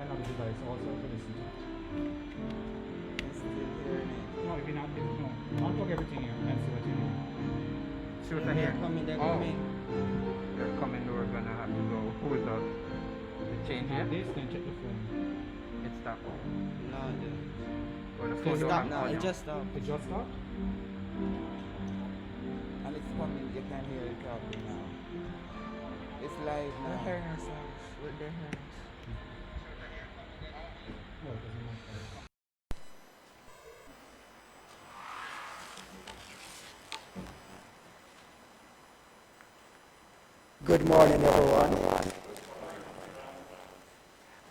Turn on the device also to listen. It's still hearing it. No, if you're not, no. Unplug everything here and see what you need. See what I They're hear? coming, they're Oh, coming. they're coming. We're gonna have to go. Who is that? The change here? This, then check the phone. It's stopped. No, Or the it phone don't stopped have now. audio. It just stopped. It just stopped? And it's coming. You can hear it talking now. It's live We're now. hearing ourselves. They're hearing us. No, it doesn't matter. Good morning, everyone,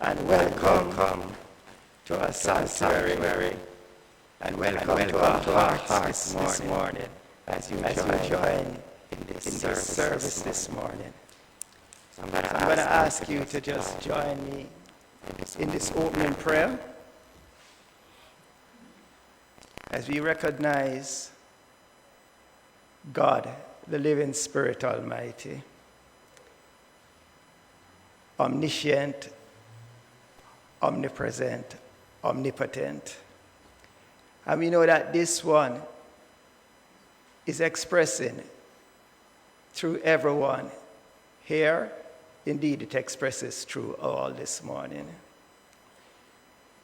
and welcome to our sanctuary, and welcome to our hearts this morning as you join in this service this morning. So I'm going to ask you to just join me in this opening prayer as we recognize God, the living Spirit Almighty, omniscient, omnipresent, omnipotent. And we know that this one is expressing through everyone here. Indeed, it expresses through all this morning.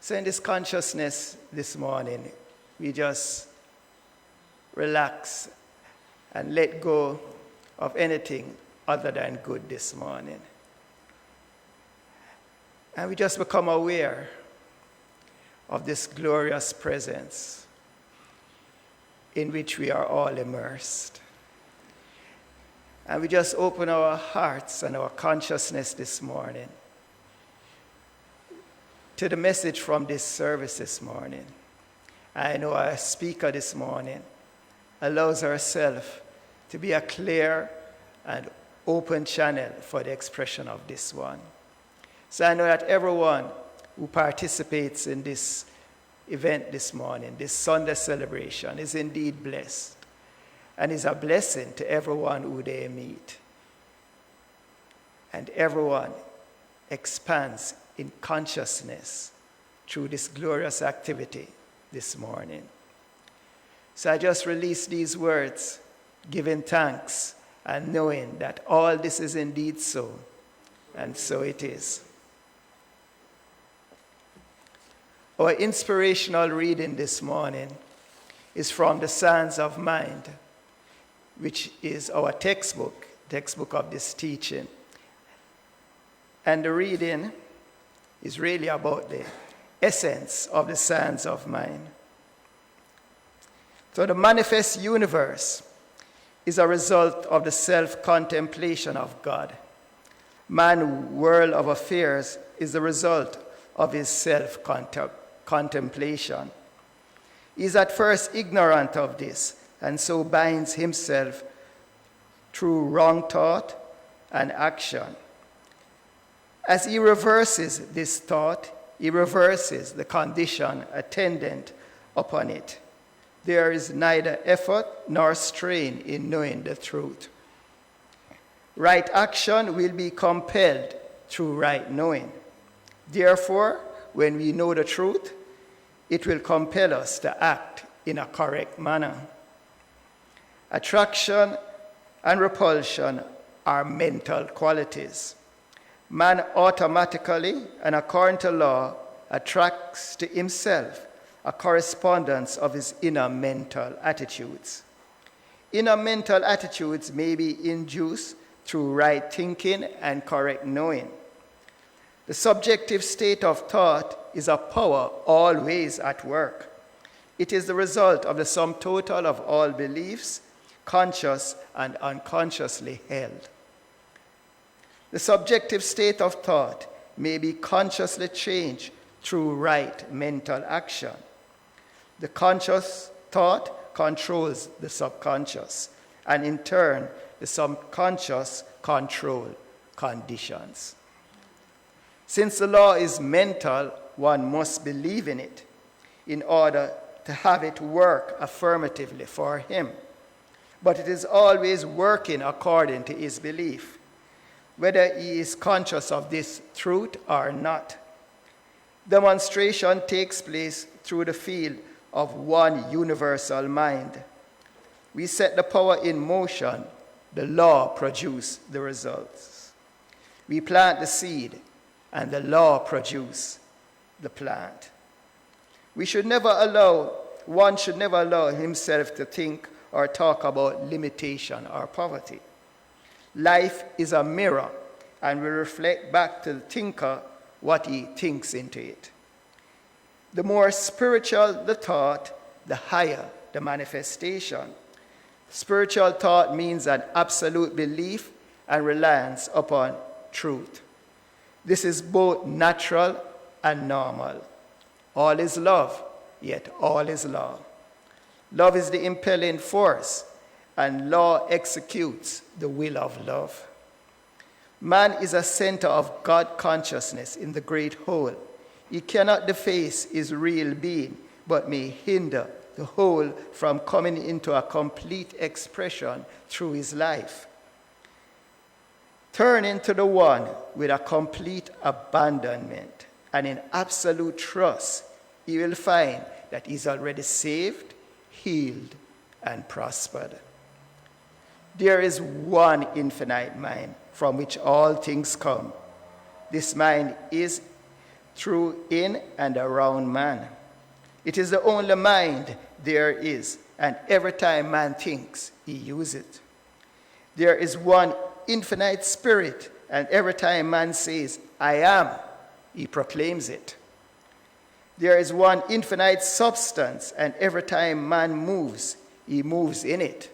So in this consciousness this morning, we just relax and let go of anything other than good this morning. And we just become aware of this glorious presence in which we are all immersed. And we just open our hearts and our consciousness this morning to the message from this service this morning. I know our speaker this morning allows herself to be a clear and open channel for the expression of this one. So I know that everyone who participates in this event this morning, this Sunday celebration, is indeed blessed and is a blessing to everyone who they meet. And everyone expands in consciousness through this glorious activity this morning. So I just release these words, giving thanks and knowing that all this is indeed so, and so it is. Our inspirational reading this morning is from the Sands of Mind, which is our textbook of this teaching. And the reading is really about the essence of the Sands of Mind. So the manifest universe is a result of the self-contemplation of God. Man's world of affairs is the result of his self-contemplation. He is at first ignorant of this, and so binds himself through wrong thought and action. As he reverses this thought, he reverses the condition attendant upon it. There is neither effort nor strain in knowing the truth. Right action will be compelled through right knowing. Therefore, when we know the truth, it will compel us to act in a correct manner. Attraction and repulsion are mental qualities. Man automatically and according to law attracts to himself a correspondence of his inner mental attitudes. Inner mental attitudes may be induced through right thinking and correct knowing. The subjective state of thought is a power always at work. It is the result of the sum total of all beliefs, conscious and unconsciously held. The subjective state of thought may be consciously changed through right mental action. The conscious thought controls the subconscious, and in turn, the subconscious controls conditions. Since the law is mental, one must believe in it in order to have it work affirmatively for him. But it is always working according to his belief, whether he is conscious of this truth or not. Demonstration takes place through the field of one universal mind. We set the power in motion, the law produces the results. We plant the seed, and the law produces the plant. One should never allow himself to think or talk about limitation or poverty. Life is a mirror, and we reflect back to the thinker what he thinks into it. The more spiritual the thought, the higher the manifestation. Spiritual thought means an absolute belief and reliance upon truth. This is both natural and normal. All is love, yet all is law. Love is the impelling force, and law executes the will of love. Man is a center of God consciousness in the great whole. He cannot deface his real being, but may hinder the whole from coming into a complete expression through his life. Turn into the one with a complete abandonment and in absolute trust, he will find that he's already saved, healed, and prospered. There is one infinite mind from which all things come. This mind is through, in, and around man. It is the only mind there is, and every time man thinks, he uses it. There is one infinite spirit, and every time man says, I am, he proclaims it. There is one infinite substance, and every time man moves, he moves in it.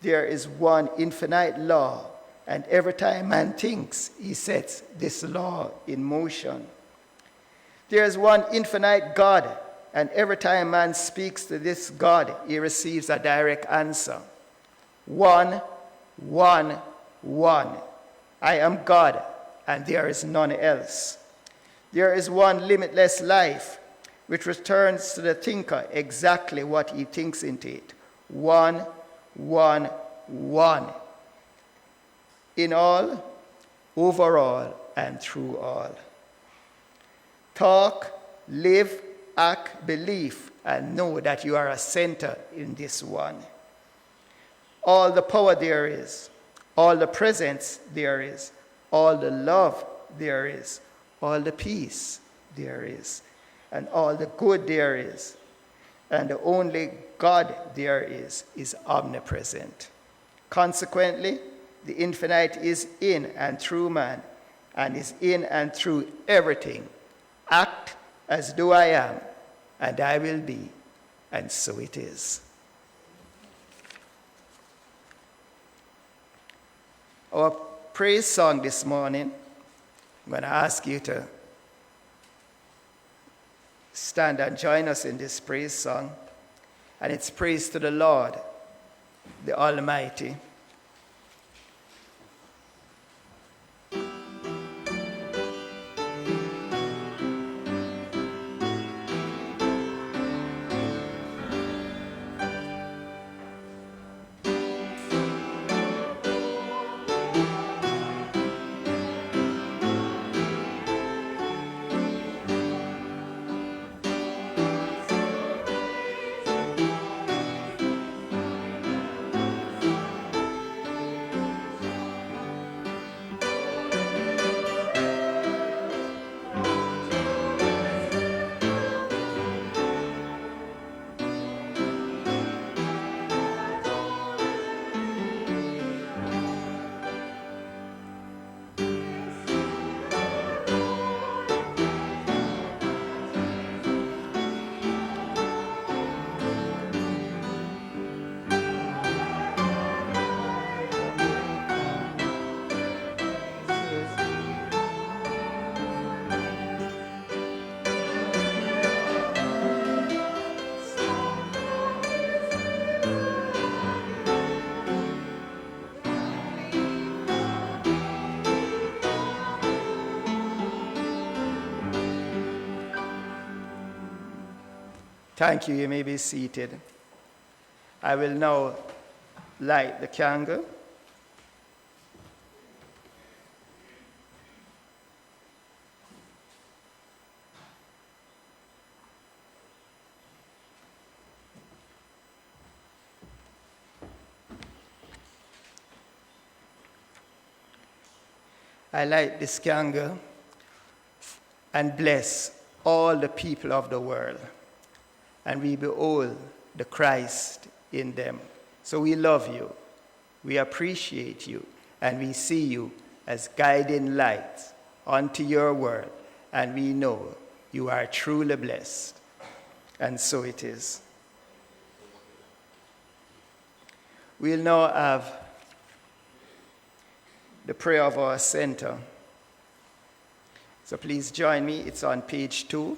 There is one infinite law, and every time man thinks, he sets this law in motion. There is one infinite God, and every time man speaks to this God, he receives a direct answer. One, one, one. I am God, and there is none else. There is one limitless life, which returns to the thinker exactly what he thinks into it. One, one, one. In all, overall, and through all. Talk, live, act, believe, and know that you are a center in this one. All the power there is, all the presence there is, all the love there is, all the peace there is, and all the good there is, and the only God there is omnipresent. Consequently, the infinite is in and through man, and is in and through everything. Act as though I am, and I will be, and so it is. Our praise song this morning, I'm going to ask you to stand and join us in this praise song, and it's praise to the Lord, the Almighty. Thank you. You may be seated. I will now light the candle. I light this candle and bless all the people of the world, and we behold the Christ in them. So we love you, we appreciate you, and we see you as guiding lights unto your world, and we know you are truly blessed. And so it is. We'll now have the prayer of our center. So please join me. It's on page 2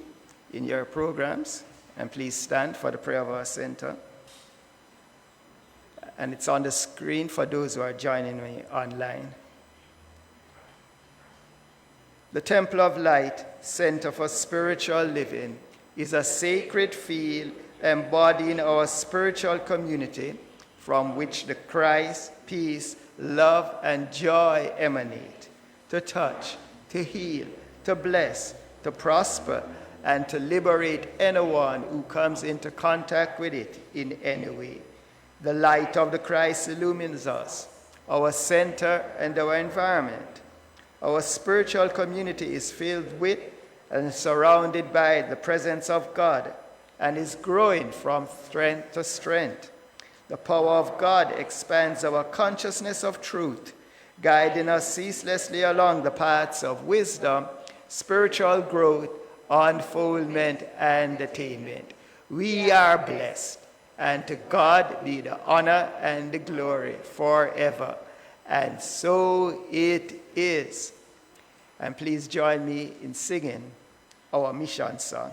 in your programs. And please stand for the prayer of our center. And it's on the screen for those who are joining me online. The Temple of Light Center for Spiritual Living is a sacred field embodying our spiritual community from which the Christ, peace, love, and joy emanate, to touch, to heal, to bless, to prosper, and to liberate anyone who comes into contact with it in any way. The light of the Christ illumines us, our center, and our environment. Our spiritual community is filled with and surrounded by the presence of God and is growing from strength to strength. The power of God expands our consciousness of truth, guiding us ceaselessly along the paths of wisdom, spiritual growth, unfoldment, and attainment. We are blessed, and to God be the honor and the glory forever. And so it is. And please join me in singing our mission song.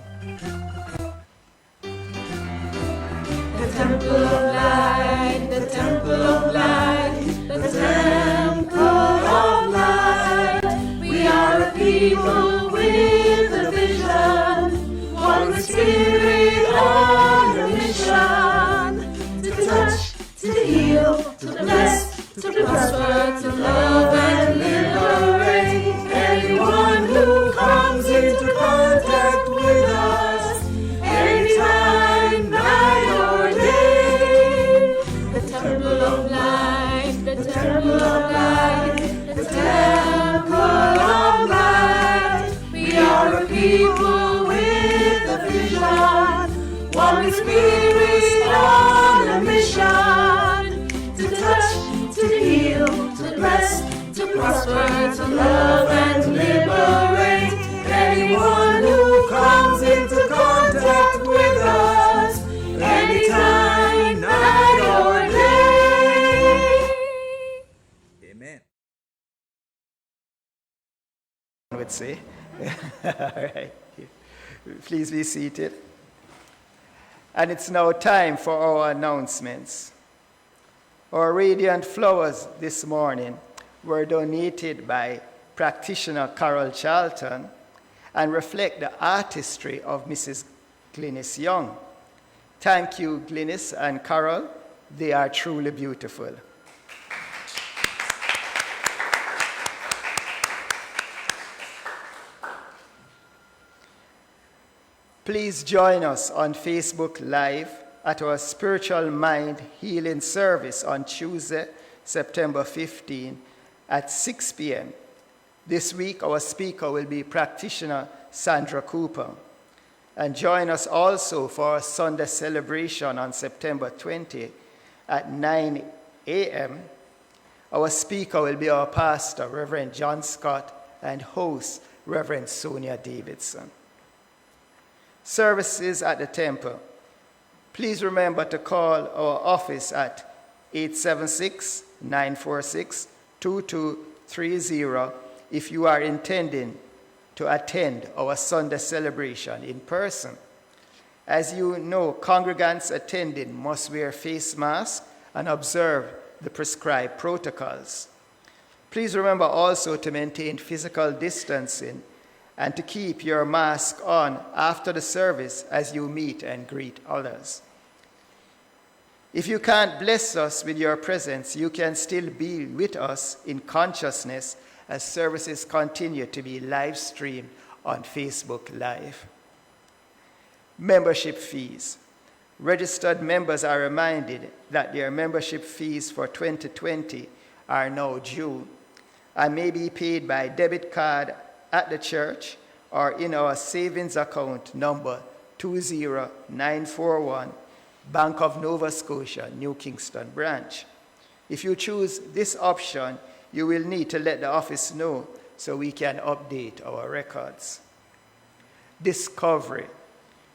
The temple of light, the temple of light, the temple of light. We are a people with a vision, one spirit on a mission, to touch, to heal, to bless, to prosper, to love and liberate anyone who comes into contact with us, anytime, night or day. The temple of light, the temple of light, the temple of light. We are a people with a vision, one spirit on a mission, to touch, to heal, to bless, to prosper, to love and liberate anyone who comes into contact with us, anytime, night or day. Amen. I would say. All right. Please be seated. And it's now time for our announcements. Our radiant flowers this morning were donated by practitioner Carol Charlton and reflect the artistry of Mrs. Glynis Young. Thank you, Glynis and Carol. They are truly beautiful. Please join us on Facebook Live at our Spiritual Mind Healing Service on Tuesday, September 15 at 6 p.m. This week, our speaker will be practitioner Sandra Cooper. And join us also for our Sunday celebration on September 20 at 9 a.m. Our speaker will be our pastor, Reverend John Scott, and host, Reverend Sonia Davidson. Services at the temple. Please remember to call our office at 876-946-2230 if you are intending to attend our Sunday celebration in person. As you know, congregants attending must wear face masks and observe the prescribed protocols. Please remember also to maintain physical distancing and to keep your mask on after the service as you meet and greet others. If you can't bless us with your presence, you can still be with us in consciousness as services continue to be live streamed on Facebook Live. Membership fees. Registered members are reminded that their membership fees for 2020 are now due. and may be paid by debit card at the church or in our savings account number 20941, Bank of Nova Scotia, New Kingston branch. If you choose this option, you will need to let the office know so we can update our records. Discovery.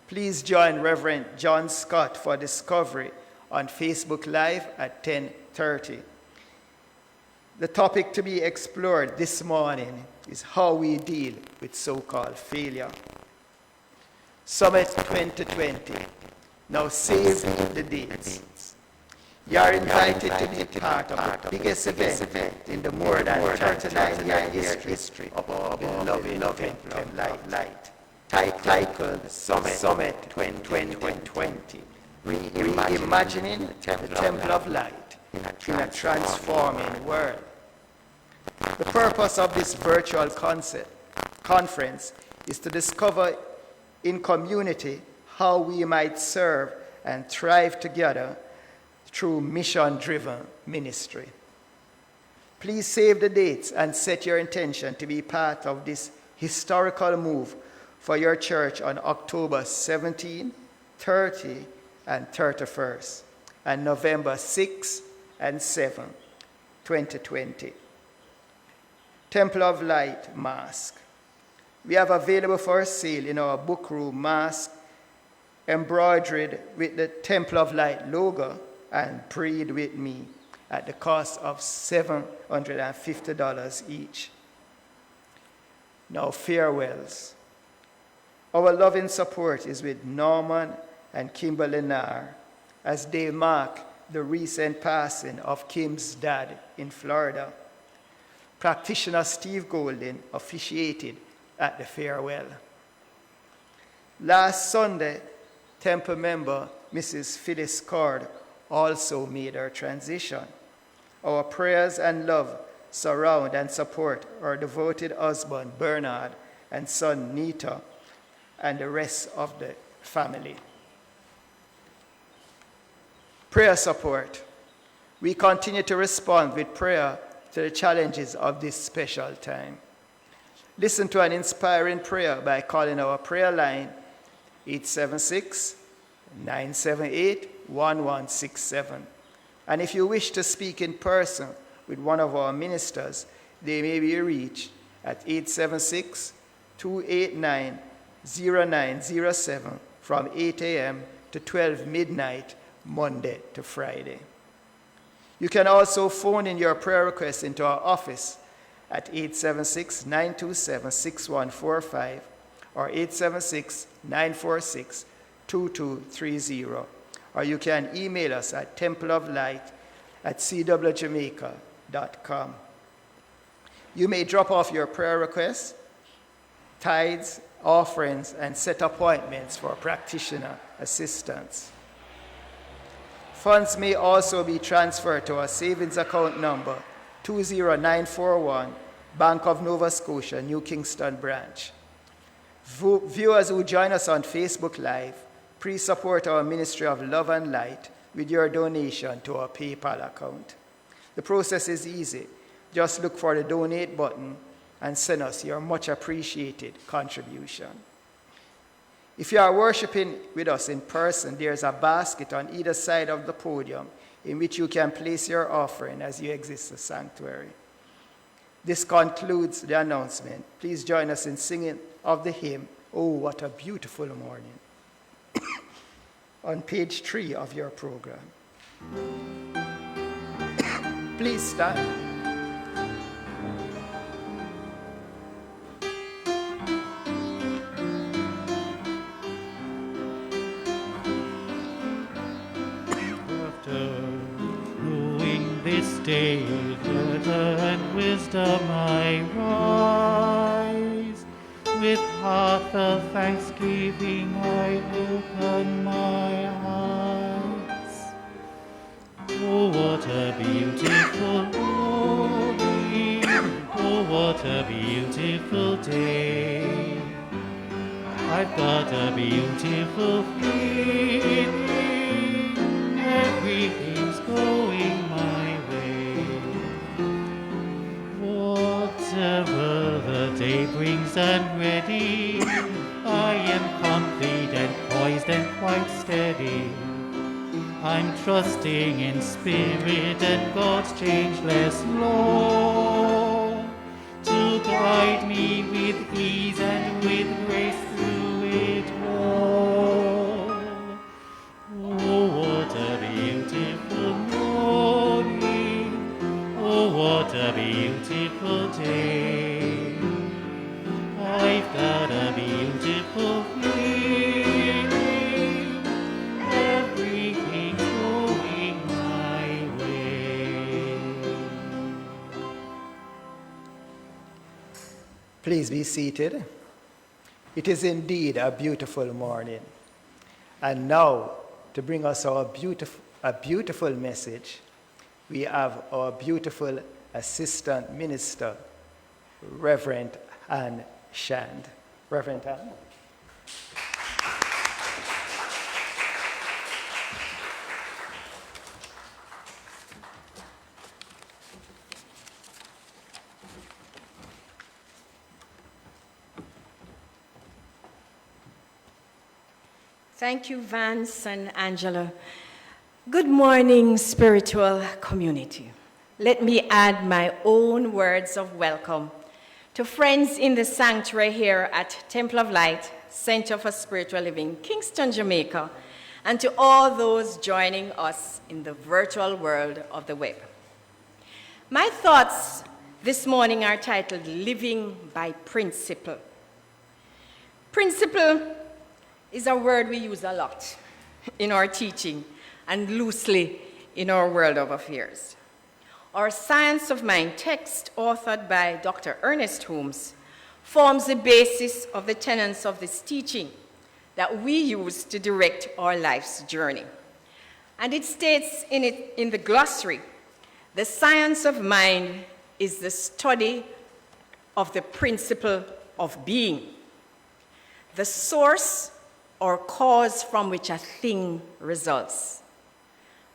Please join Reverend John Scott for Discovery on Facebook Live at 10:30. The topic to be explored this morning is how we deal with so-called failure. Summit 2020. Now save the dates. You are invited to be part of the biggest event in the more than 39-year history of our beloved Temple of Light, titled Summit 2020, reimagining the Temple of Light in a transforming world. The purpose of this virtual conference is to discover in community how we might serve and thrive together through mission-driven ministry. Please save the dates and set your intention to be part of this historical move for your church on October 17, 30, and 31st, and November 6 and 7, 2020. Temple of Light mask. We have available for sale in our book room mask embroidered with the Temple of Light logo and prayed with me at the cost of $750 each. Now farewells. Our loving support is with Norman and Kimberly Nair as they mark the recent passing of Kim's dad in Florida. Practitioner Steve Golden officiated at the farewell. Last Sunday, Temple member Mrs. Phyllis Cord also made her transition. Our prayers and love surround and support our devoted husband Bernard and son Nita and the rest of the family. Prayer support. We continue to respond with prayer to the challenges of this special time. Listen to an inspiring prayer by calling our prayer line 876-978-1167. And if you wish to speak in person with one of our ministers, they may be reached at 876-289-0907 from 8 a.m. to 12 midnight, Monday to Friday. You can also phone in your prayer requests into our office at 876-927-6145 or 876-946-2230. Or you can email us at templeoflight@cwjamaica.com. You may drop off your prayer requests, tithes, offerings, and set appointments for practitioner assistance. Funds may also be transferred to our savings account number 20941, Bank of Nova Scotia, New Kingston branch. Viewers who join us on Facebook Live, please support our Ministry of Love and Light with your donation to our PayPal account. The process is easy. Just look for the donate button and send us your much appreciated contribution. If you are worshiping with us in person, there's a basket on either side of the podium in which you can place your offering as you exit the sanctuary. This concludes the announcement. Please join us in singing of the hymn, "Oh, What a Beautiful Morning," on page 3 of your program. Please stand. Day, learn and wisdom I rise. With heart of thanksgiving I open my eyes. Oh, what a beautiful morning. Oh, what a beautiful day. I've got a beautiful feeling. Everything's going my way. poised and ready. I am confident, poised and quite steady. I'm trusting in spirit and God's changeless law to guide me with ease and with grace through it all. Oh, what a beautiful morning. Oh, what a beautiful day. I've got a beautiful feeling. Everything's going my way. Please be seated. It is indeed a beautiful morning. And now, to bring us a beautiful message, we have our beautiful assistant minister, Rev Ann Shand. Reverend Ann. Thank you, Vance and Angela. Good morning, spiritual community. Let me add my own words of welcome to friends in the sanctuary here at Temple of Light, Center for Spiritual Living, Kingston, Jamaica, and to all those joining us in the virtual world of the web. My thoughts this morning are titled Living by Principle. Principle is a word we use a lot in our teaching and loosely in our world of affairs. Our Science of Mind text, authored by Dr. Ernest Holmes, forms the basis of the tenets of this teaching that we use to direct our life's journey. And it states in the glossary, the science of mind is the study of the principle of being, the source or cause from which a thing results,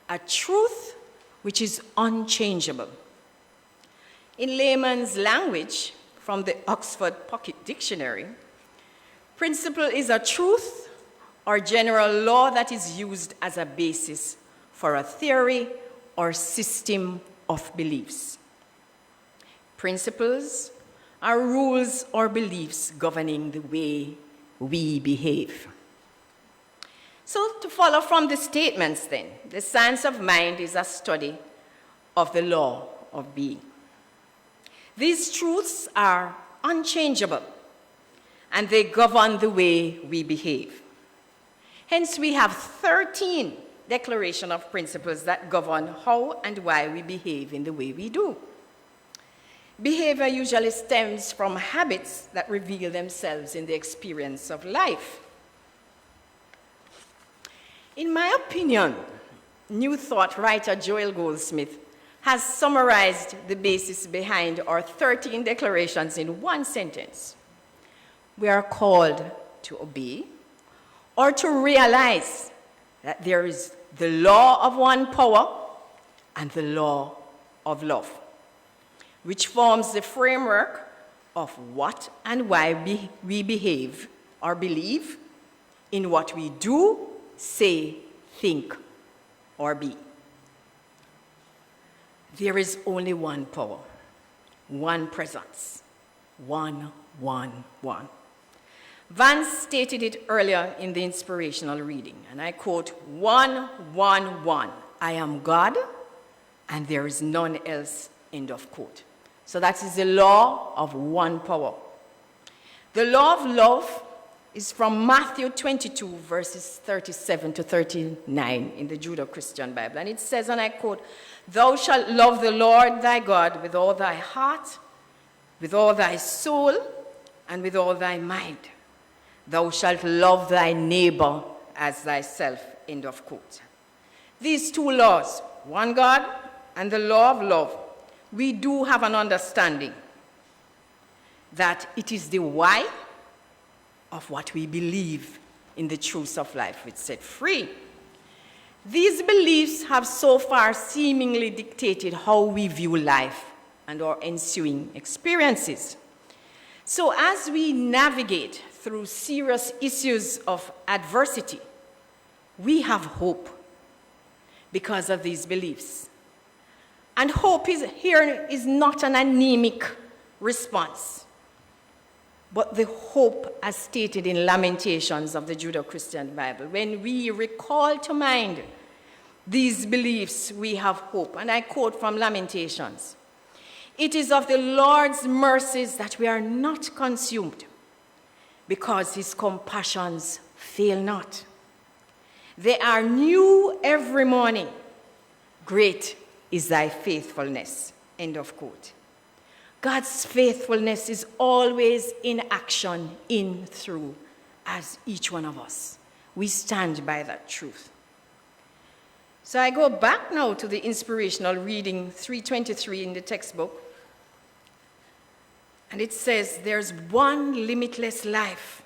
a truth which is unchangeable. In layman's language, from the Oxford Pocket Dictionary, principle is a truth or general law that is used as a basis for a theory or system of beliefs. Principles are rules or beliefs governing the way we behave. So to follow from the statements then, the science of mind is a study of the law of being. These truths are unchangeable, and they govern the way we behave. Hence, we have 13 declarations of principles that govern how and why we behave in the way we do. Behavior usually stems from habits that reveal themselves in the experience of life. In my opinion, New Thought writer Joel Goldsmith has summarized the basis behind our 13 declarations in one sentence. We are called to obey or to realize that there is the law of one power and the law of love, which forms the framework of what and why we behave or believe in what we do, say, think, or be. There is only one power, one presence, one. Vance stated it earlier in the inspirational reading, and I quote, 1. I am God, and there is none else, end of quote. So that is the law of one power. The law of love is from Matthew 22, verses 37 to 39 in the Judeo-Christian Bible. And it says, and I quote, "Thou shalt love the Lord thy God with all thy heart, with all thy soul, and with all thy mind. Thou shalt love thy neighbor as thyself," end of quote. These two laws, one God and the law of love, we do have an understanding that it is the why of what we believe in the truths of life which set free. These beliefs have so far seemingly dictated how we view life and our ensuing experiences. So as we navigate through serious issues of adversity, we have hope because of these beliefs. And hope is not an anemic response, but the hope as stated in Lamentations of the Judeo-Christian Bible. When we recall to mind these beliefs, we have hope. And I quote from Lamentations, "It is of the Lord's mercies that we are not consumed, because his compassions fail not. They are new every morning. Great is thy faithfulness." End of quote. God's faithfulness is always in action, in, through, as each one of us. We stand by that truth. So I go back now to the inspirational reading 323 in the textbook. And it says, "There's one limitless life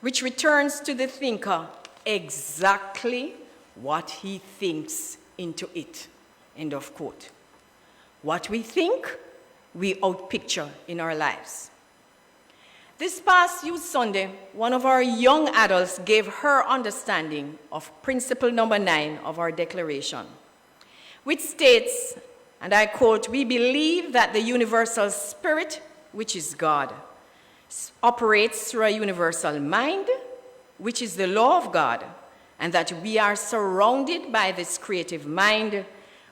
which returns to the thinker exactly what he thinks into it." End of quote. What we think, we outpicture in our lives. This past Youth Sunday, one of our young adults gave her understanding of principle number 9 of our declaration, which states, and I quote, "We believe that the universal spirit, which is God, operates through a universal mind, which is the law of God, and that we are surrounded by this creative mind,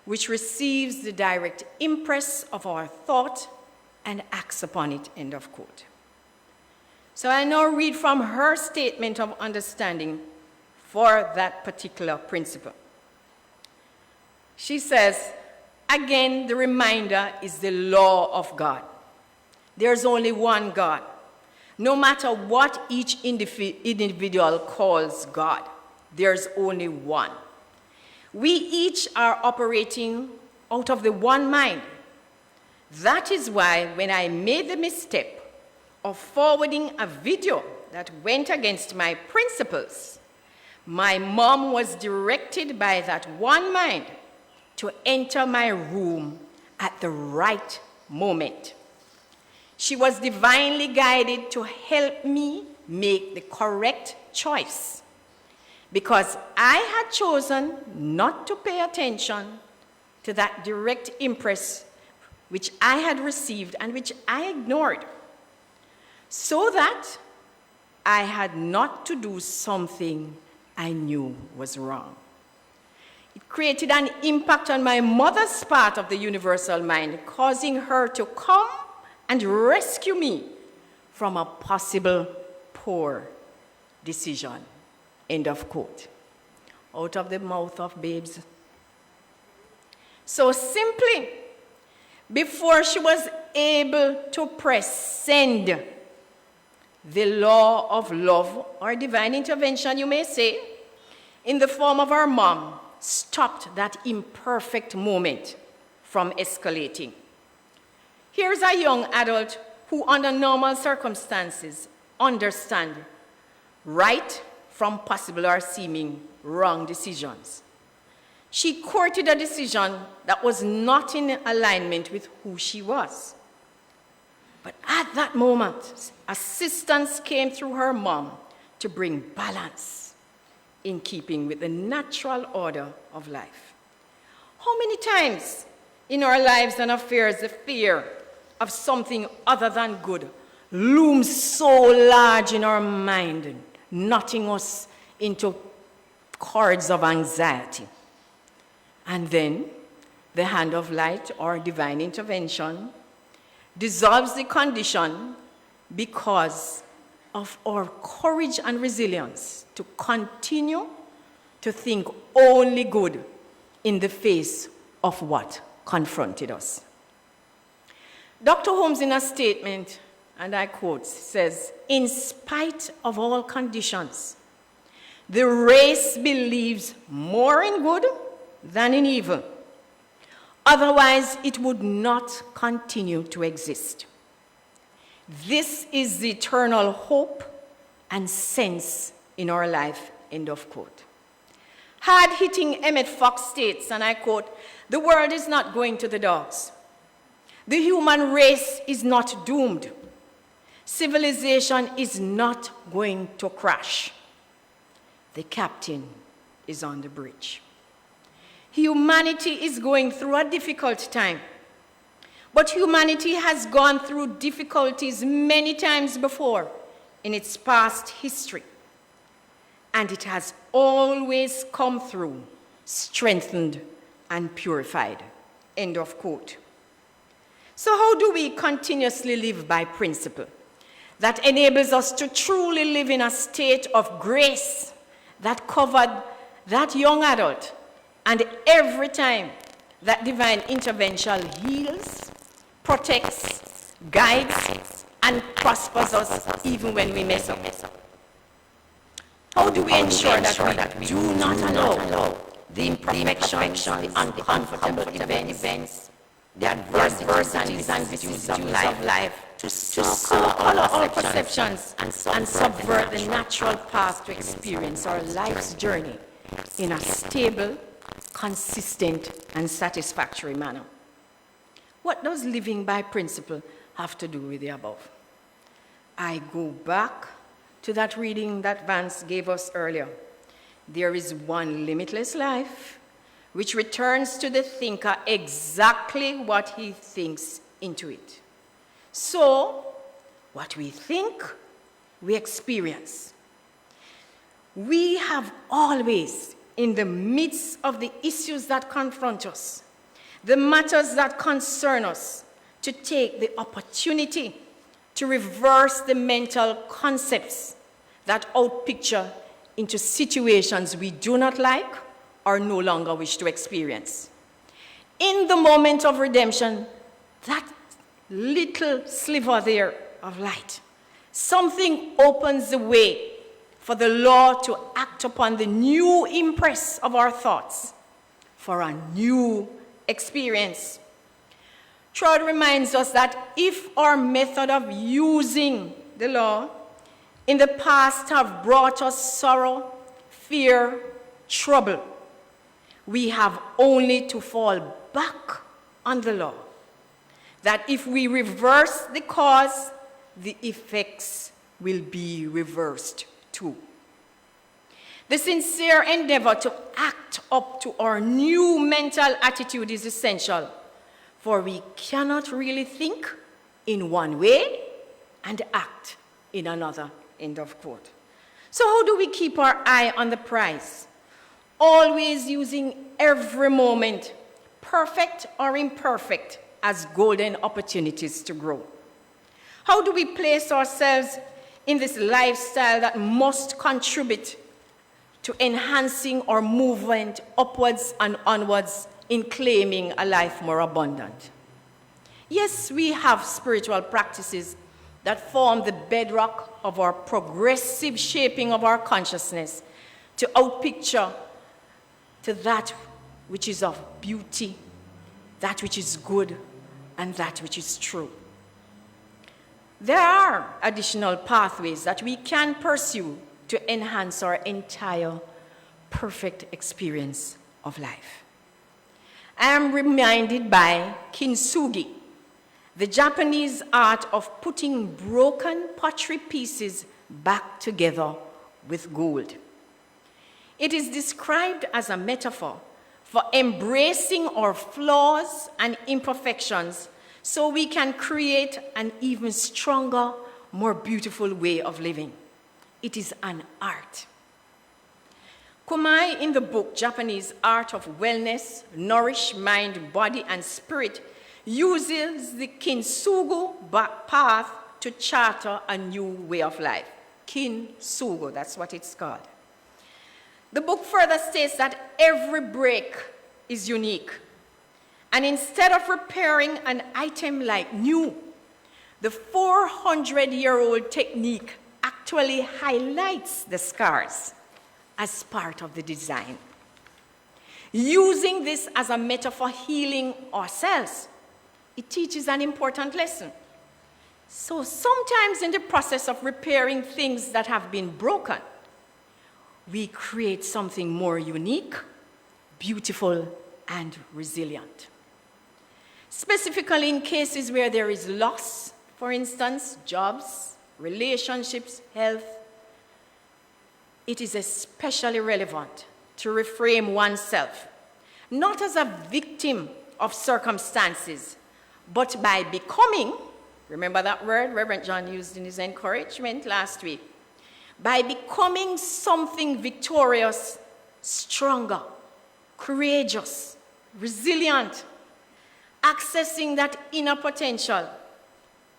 which receives the direct impress of our thought and acts upon it." End of quote. So I now read from her statement of understanding for that particular principle. She says, "Again, the reminder is the law of God. There's only one God, no matter what each individual calls God. There's only one. We each are operating out of the one mind. That is why when I made the misstep of forwarding a video that went against my principles, my mom was directed by that one mind to enter my room at the right moment. She was divinely guided to help me make the correct choice, because I had chosen not to pay attention to that direct impress which I had received and which I ignored, so that I had not to do something I knew was wrong. It created an impact on my mother's part of the universal mind, causing her to come and rescue me from a possible poor decision." End of quote. Out of the mouth of babes. So simply, before she was able to press send, the law of love, or divine intervention, you may say, in the form of our mom, stopped that imperfect moment from escalating. Here's a young adult who, under normal circumstances, understands right from possible or seeming wrong decisions. She courted a decision that was not in alignment with who she was. But at that moment, assistance came through her mom to bring balance in keeping with the natural order of life. How many times in our lives and affairs the fear of something other than good looms so large in our mind, knotting us into cords of anxiety? And then the hand of light, or divine intervention, dissolves the condition because of our courage and resilience to continue to think only good in the face of what confronted us. Dr. Holmes, in a statement, and I quote, says, "In spite of all conditions, the race believes more in good than in evil. Otherwise, it would not continue to exist. This is the eternal hope and sense in our life." End of quote. Hard-hitting Emmett Fox states, and I quote, "The world is not going to the dogs. The human race is not doomed. civilization is not going to crash. The captain is on the bridge. Humanity is going through a difficult time. But humanity has gone through difficulties many times before in its past history. And it has always come through strengthened and purified. End of quote. So how do we continuously live by principle that enables us to truly live in a state of grace that covered that young adult and every time that divine intervention heals, protects, guides, and prospers us even when we mess up? How do we ensure that we do not allow the imperfections, the uncomfortable events, the adversities and vicissitudes of life to so color our perceptions and subvert the natural path to experience our life's journey in a stable, consistent, and satisfactory manner? What does living by principle have to do with the above? I go back to that reading that Vance gave us earlier. There is one limitless life which returns to the thinker exactly what he thinks into it. So, what we think, we experience. We have always, in the midst of the issues that confront us, the matters that concern us, to take the opportunity to reverse the mental concepts that outpicture into situations we do not like or no longer wish to experience. In the moment of redemption, that little sliver there of light, something opens the way for the Lord to act upon the new impress of our thoughts for a new experience. Trout reminds us that if our method of using the law in the past have brought us sorrow, fear, trouble, we have only to fall back on the law. That if we reverse the cause, the effects will be reversed too. The sincere endeavor to act up to our new mental attitude is essential, for we cannot really think in one way and act in another. End of quote. So how do we keep our eye on the prize? Always using every moment, perfect or imperfect, as golden opportunities to grow. How do we place ourselves in this lifestyle that must contribute to enhancing our movement upwards and onwards in claiming a life more abundant? Yes, we have spiritual practices that form the bedrock of our progressive shaping of our consciousness to outpicture to that which is of beauty, that which is good, and that which is true. There are additional pathways that we can pursue to enhance our entire perfect experience of life. I am reminded by kintsugi, the Japanese art of putting broken pottery pieces back together with gold. It is described as a metaphor for embracing our flaws and imperfections so we can create an even stronger, more beautiful way of living. It is an art. Kumai, in the book Japanese Art of Wellness, Nourish Mind, Body, and Spirit, uses the kintsugi path to charter a new way of life. Kintsugi, that's what it's called. The book further states that every break is unique. And instead of repairing an item like new, the 400-year-old technique actually highlights the scars as part of the design. Using this as a metaphor for healing ourselves, it teaches an important lesson. So sometimes in the process of repairing things that have been broken, we create something more unique, beautiful, and resilient. Specifically in cases where there is loss, for instance, jobs, relationships, health, it is especially relevant to reframe oneself, not as a victim of circumstances, but by becoming, remember that word Reverend John used in his encouragement last week, by becoming something victorious, stronger, courageous, resilient, accessing that inner potential,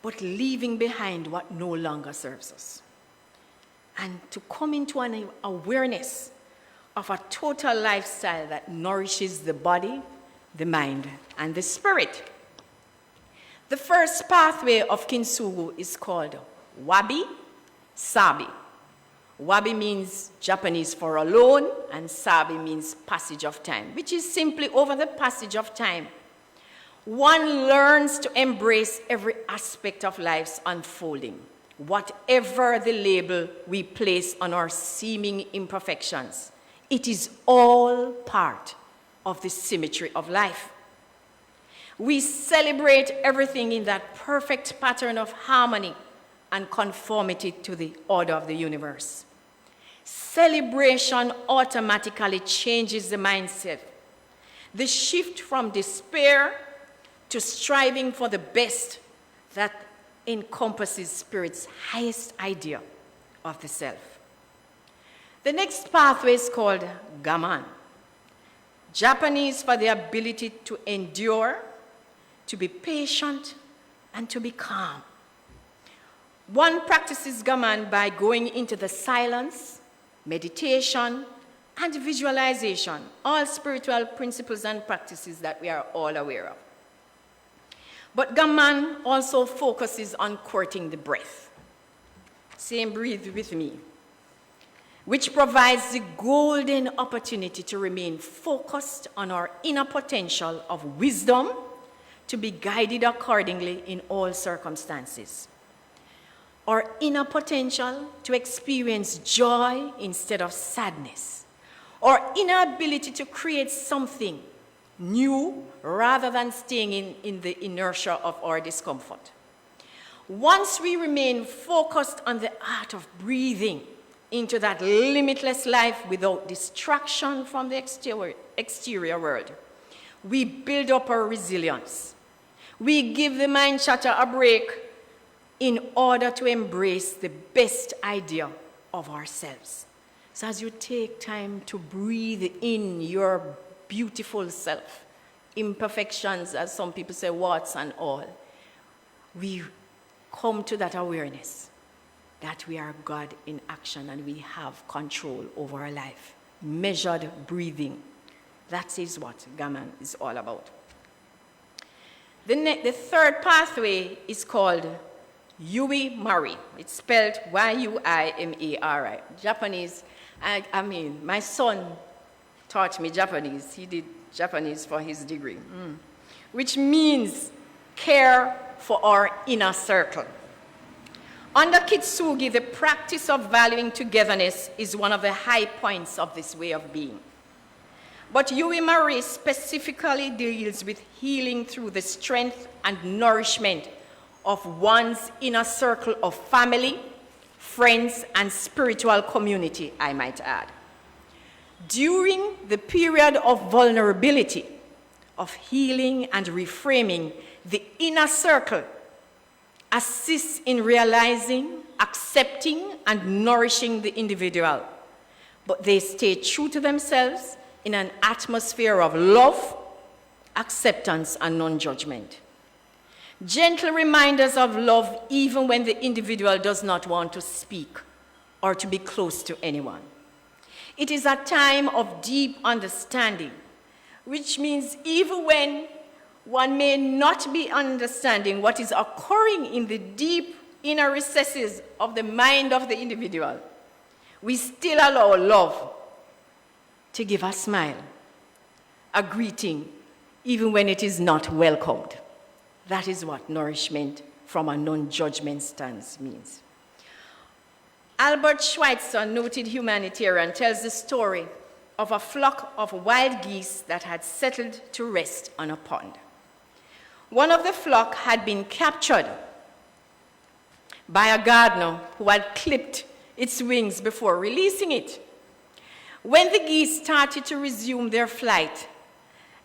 but leaving behind what no longer serves us. And to come into an awareness of a total lifestyle that nourishes the body, the mind, and the spirit. The first pathway of kintsugi is called wabi-sabi. Wabi means Japanese for alone, and sabi means passage of time, which is simply over the passage of time. One learns to embrace every aspect of life's unfolding, whatever the label we place on our seeming imperfections. It is all part of the symmetry of life. We celebrate everything in that perfect pattern of harmony and conformity to the order of the universe. Celebration automatically changes the mindset. The shift from despair to striving for the best that encompasses spirit's highest idea of the self. The next pathway is called gaman, Japanese for the ability to endure, to be patient, and to be calm. One practices gaman by going into the silence, meditation, and visualization, all spiritual principles and practices that we are all aware of. But gaman also focuses on courting the breath. Same breathe with me. Which provides the golden opportunity to remain focused on our inner potential of wisdom to be guided accordingly in all circumstances. Our inner potential to experience joy instead of sadness. Our inner ability to create something new rather than staying in the inertia of our discomfort. Once we remain focused on the art of breathing into that limitless life without distraction from the exterior world, we build up our resilience. We give the mind chatter a break in order to embrace the best idea of ourselves. So as you take time to breathe in your beautiful self, imperfections, as some people say, warts and all, we come to that awareness that we are God in action and we have control over our life. Measured breathing. That is what gaman is all about. The third pathway is called Yui-Mari. It's spelled Y-U-I-M-A-R-I. Japanese, I mean, my son taught me Japanese. He did Japanese for his degree, which means care for our inner circle. Under Kintsugi, the practice of valuing togetherness is one of the high points of this way of being. But Yui-Mari specifically deals with healing through the strength and nourishment of one's inner circle of family, friends, and spiritual community, I might add. During the period of vulnerability, of healing and reframing, the inner circle assists in realizing, accepting, and nourishing the individual. But they stay true to themselves in an atmosphere of love, acceptance, and non-judgment. Gentle reminders of love even when the individual does not want to speak or to be close to anyone. It is a time of deep understanding, which means even when one may not be understanding what is occurring in the deep inner recesses of the mind of the individual, we still allow love to give a smile, a greeting, even when it is not welcomed. That is what nourishment from a non-judgment stance means. Albert Schweitzer, noted humanitarian, tells the story of a flock of wild geese that had settled to rest on a pond. One of the flock had been captured by a gardener who had clipped its wings before releasing it. When the geese started to resume their flight,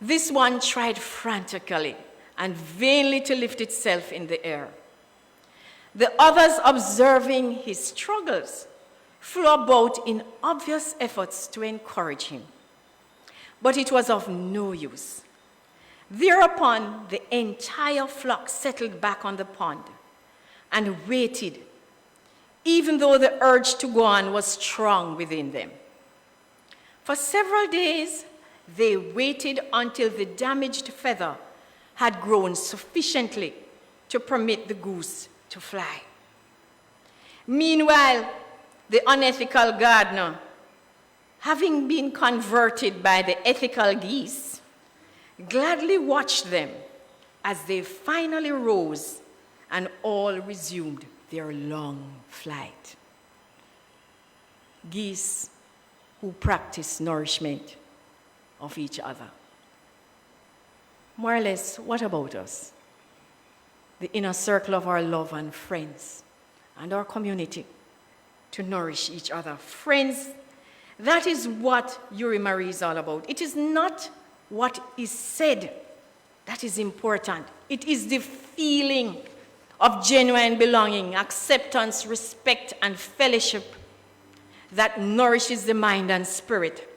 this one tried frantically and vainly to lift itself in the air. The others, observing his struggles, flew about in obvious efforts to encourage him. But it was of no use. Thereupon, the entire flock settled back on the pond and waited, even though the urge to go on was strong within them. For several days, they waited until the damaged feather had grown sufficiently to permit the goose to fly. Meanwhile, the unethical gardener, having been converted by the ethical geese, gladly watched them as they finally rose and all resumed their long flight. Geese who practice nourishment of each other. More or less, what about us? The inner circle of our love and friends and our community to nourish each other. Friends, that is what Yuri Marie is all about. It is not what is said that is important. It is the feeling of genuine belonging, acceptance, respect, and fellowship that nourishes the mind and spirit.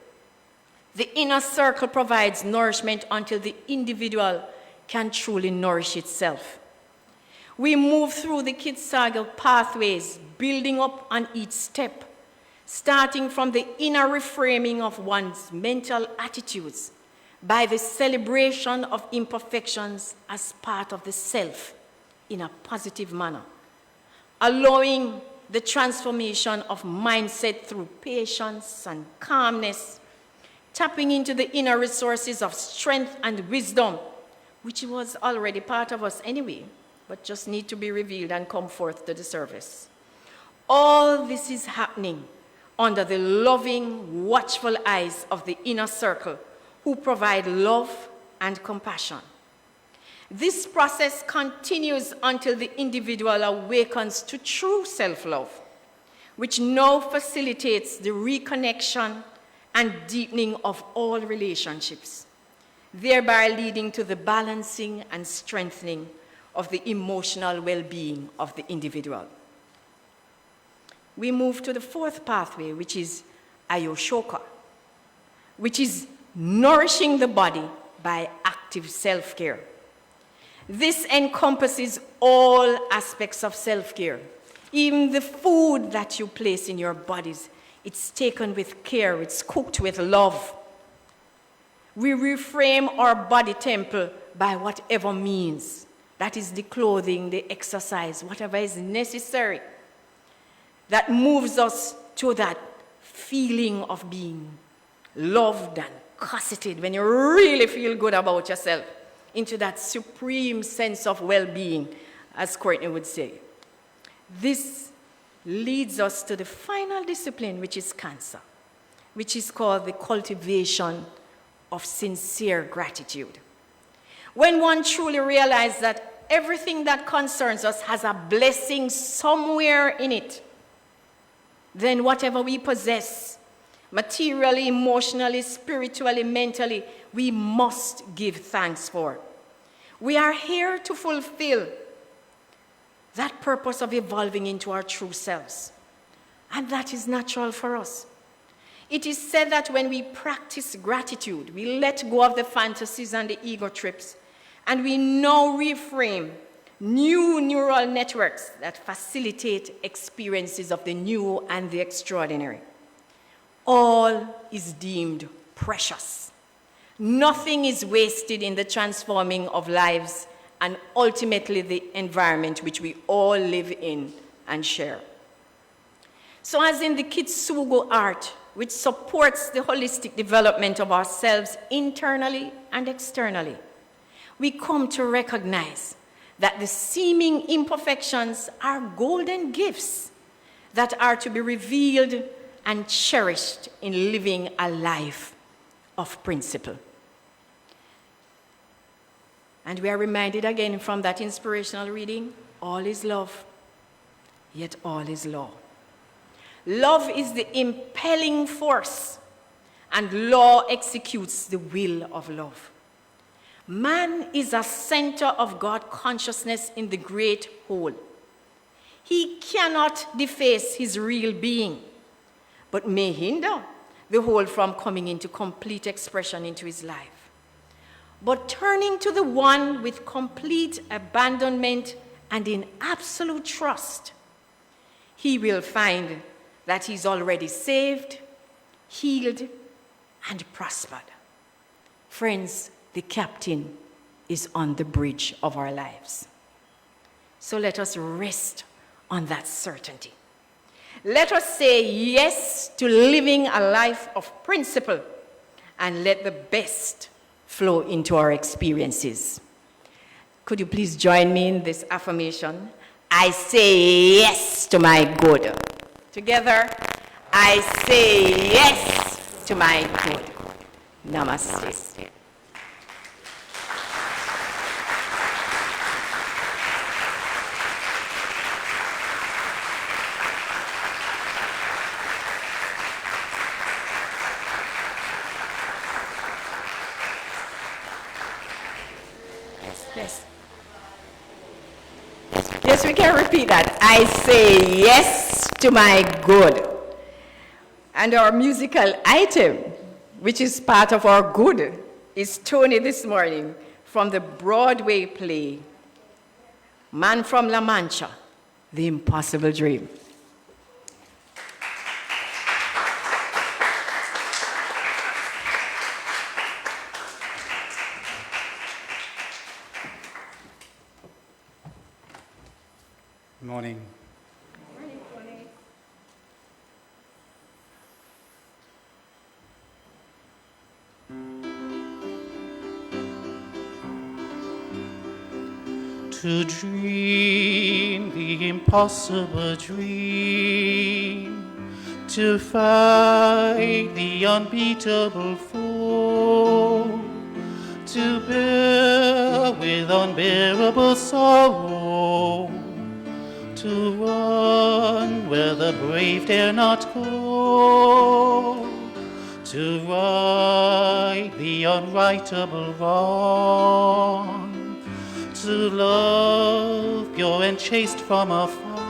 The inner circle provides nourishment until the individual can truly nourish itself. We move through the Kitsagal pathways, building up on each step, starting from the inner reframing of one's mental attitudes by the celebration of imperfections as part of the self in a positive manner, allowing the transformation of mindset through patience and calmness, tapping into the inner resources of strength and wisdom, which was already part of us anyway, but just need to be revealed and come forth to the surface. All this is happening under the loving, watchful eyes of the inner circle who provide love and compassion. This process continues until the individual awakens to true self-love, which now facilitates the reconnection and deepening of all relationships, thereby leading to the balancing and strengthening of the emotional well-being of the individual. We move to the fourth pathway, which is Ayoshoka, which is nourishing the body by active self-care. This encompasses all aspects of self-care. Even the food that you place in your bodies, it's taken with care, it's cooked with love. We reframe our body temple by whatever means. That is the clothing, the exercise, whatever is necessary. That moves us to that feeling of being loved and cosseted when you really feel good about yourself, into that supreme sense of well-being, as Courtney would say. This leads us to the final discipline, which is cancer, which is called the cultivation of sincere gratitude. When one truly realizes that everything that concerns us has a blessing somewhere in it, then whatever we possess, materially, emotionally, spiritually, mentally, we must give thanks for. We are here to fulfill that purpose of evolving into our true selves. And that is natural for us. It is said that when we practice gratitude, we let go of the fantasies and the ego trips, and we now reframe new neural networks that facilitate experiences of the new and the extraordinary. All is deemed precious. Nothing is wasted in the transforming of lives and ultimately the environment which we all live in and share. So as in the Kitsugo art, which supports the holistic development of ourselves internally and externally, we come to recognize that the seeming imperfections are golden gifts that are to be revealed and cherished in living a life of principle. And we are reminded again from that inspirational reading, all is love. yet all is law. Love is the impelling force, and law executes the will of love. Man is a center of God consciousness in the great whole. He cannot deface his real being, but may hinder the whole from coming into complete expression into his life. But turning to the one with complete abandonment and in absolute trust, he will find that he's already saved, healed, and prospered. Friends, the captain is on the bridge of our lives. So let us rest on that certainty. Let us say yes to living a life of principle, and let the best flow into our experiences. Could you please join me in this affirmation? I say yes to my good. Together, I say yes to my good. Namaste. Yes. Yes, we can repeat that. I say yes to my good. And our musical item, which is part of our good, is Tony this morning from the Broadway play, Man from La Mancha, The Impossible Dream. Morning. To dream the impossible dream, to fight the unbeatable foe, to bear with unbearable sorrow, to run where the brave dare not go, to right the unrightable wrong, to love pure and chaste from afar,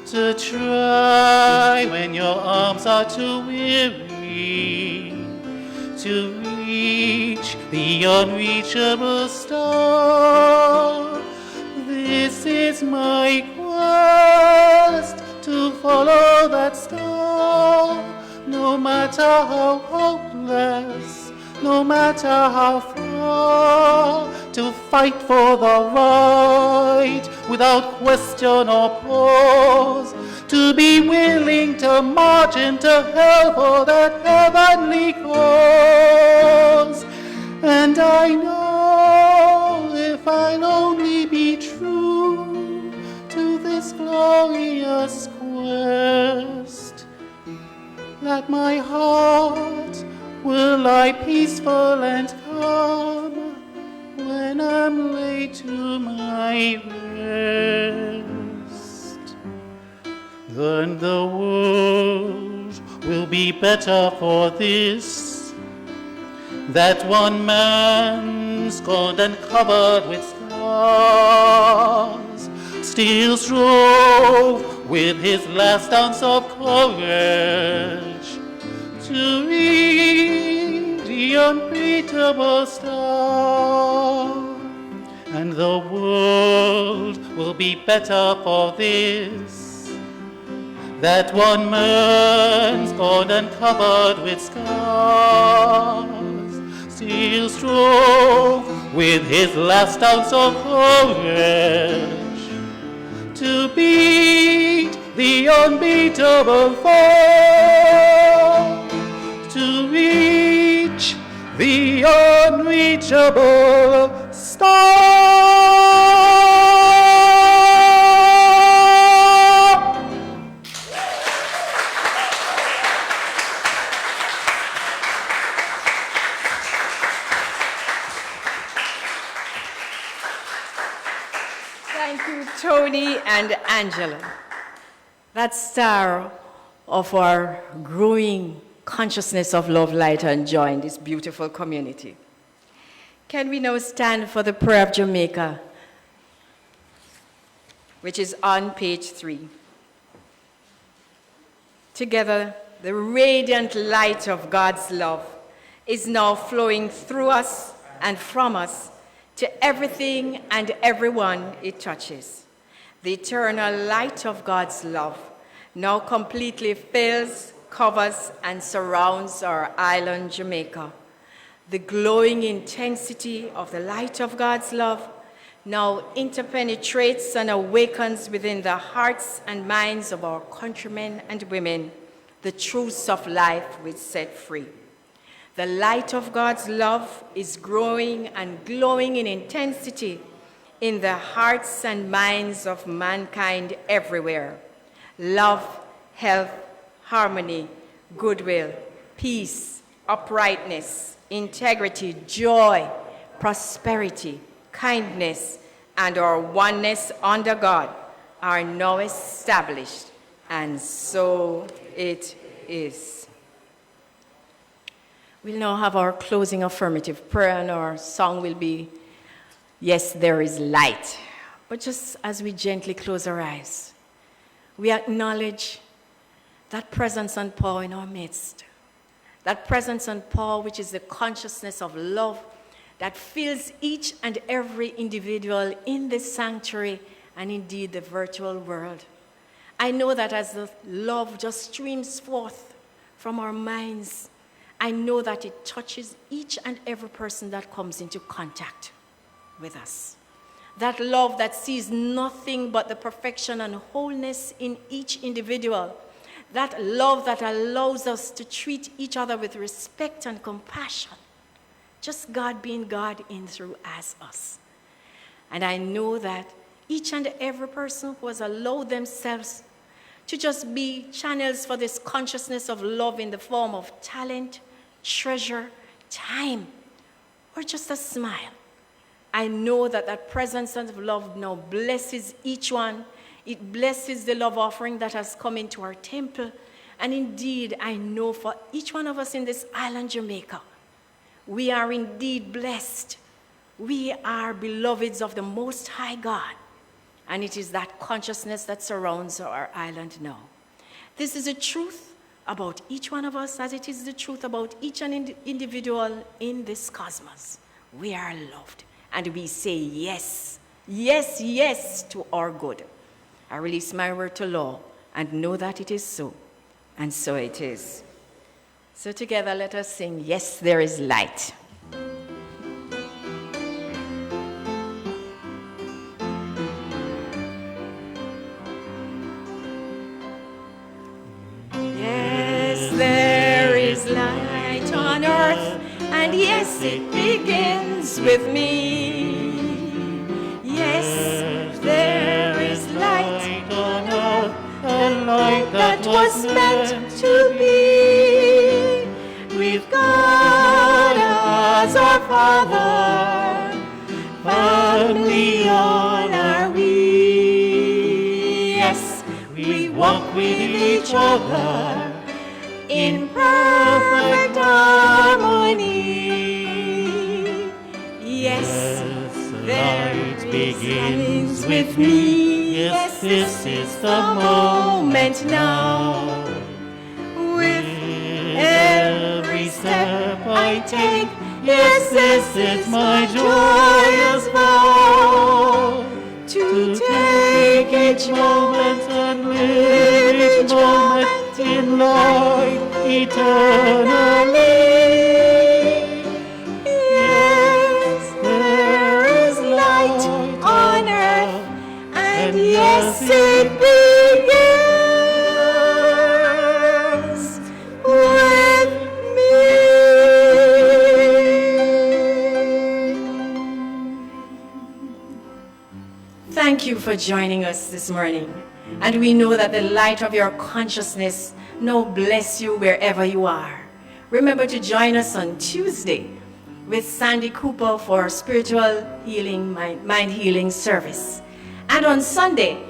to try when your arms are too weary, to reach the unreachable star. This is my quest, to follow that star, no matter how hopeless, no matter how far, to fight for the right without question or pause, to be willing to march into hell for that heavenly cause. And I know if I'll only be true to this glorious quest, that my heart will lie peaceful and calm when I'm laid to my rest. Then the world will be better for this, that one man scorned and covered with scars still strove with his last ounce of courage to reach the unbeatable star. And the world will be better for this, that one man scorned and covered with scars still strove with his last ounce of courage to beat the unbeatable foe, to reach the unreachable star. Thank you, Tony and Angela. That star of our growing consciousness of love, light, and joy in this beautiful community. Can we now stand for the prayer of Jamaica, which is on page 3. Together, the radiant light of God's love is now flowing through us and from us to everything and everyone it touches. The eternal light of God's love now completely fills, covers, and surrounds our island, Jamaica. The glowing intensity of the light of God's love now interpenetrates and awakens within the hearts and minds of our countrymen and women the truths of life which set free. The light of God's love is growing and glowing in intensity in the hearts and minds of mankind everywhere. Love, health, harmony, goodwill, peace, uprightness, integrity, joy, prosperity, kindness, and our oneness under God are now established, and so it is. We'll now have our closing affirmative prayer, and our song will be, Yes, There Is Light. But just as we gently close our eyes, we acknowledge that presence and power in our midst. That presence and power which is the consciousness of love that fills each and every individual in this sanctuary and indeed the virtual world. I know that as the love just streams forth from our minds, I know that it touches each and every person that comes into contact with us. That love that sees nothing but the perfection and wholeness in each individual. That love that allows us to treat each other with respect and compassion. Just God being God in through as us. And I know that each and every person who has allowed themselves to just be channels for this consciousness of love in the form of talent, treasure, time, or just a smile. I know that that presence of love now blesses each one. It blesses the love offering that has come into our temple. And indeed, I know for each one of us in this island, Jamaica, we are indeed blessed. We are beloveds of the Most High God. And it is that consciousness that surrounds our island now. This is a truth about each one of us, as it is the truth about each and individual in this cosmos. We are loved. And we say yes, yes, yes to our good. I release my word to law and know that it is so. And so it is. So together let us sing, Yes, There Is Light. Yes, there is light on earth, and yes, it begins with me. Yes, there is light on earth, a light that was meant to be. With God as our Father, and we all are we. Yes, we walk with each other in perfect harmony. Yes, light begins with me. Yes, this is the moment now. With every step I take, yes, this is my joyous vow. To take each moment and live each moment in light eternally. Yes, there is light on earth, and yes, it begins with me. Thank you for joining us this morning. And we know that the light of your consciousness now bless you wherever you are. Remember to join us on Tuesday with Sandy Cooper for spiritual healing, mind healing service. And on Sunday,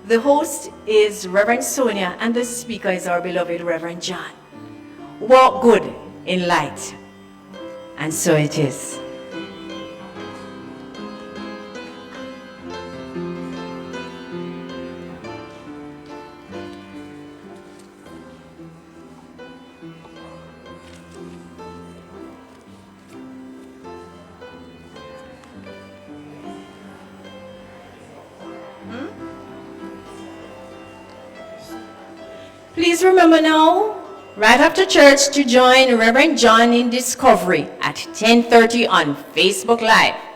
the host is Reverend Sonia and the speaker is our beloved Reverend John. Walk good in light. And so it is. Please remember now, right after church, to join Reverend John in Discovery at 10:30 on Facebook Live.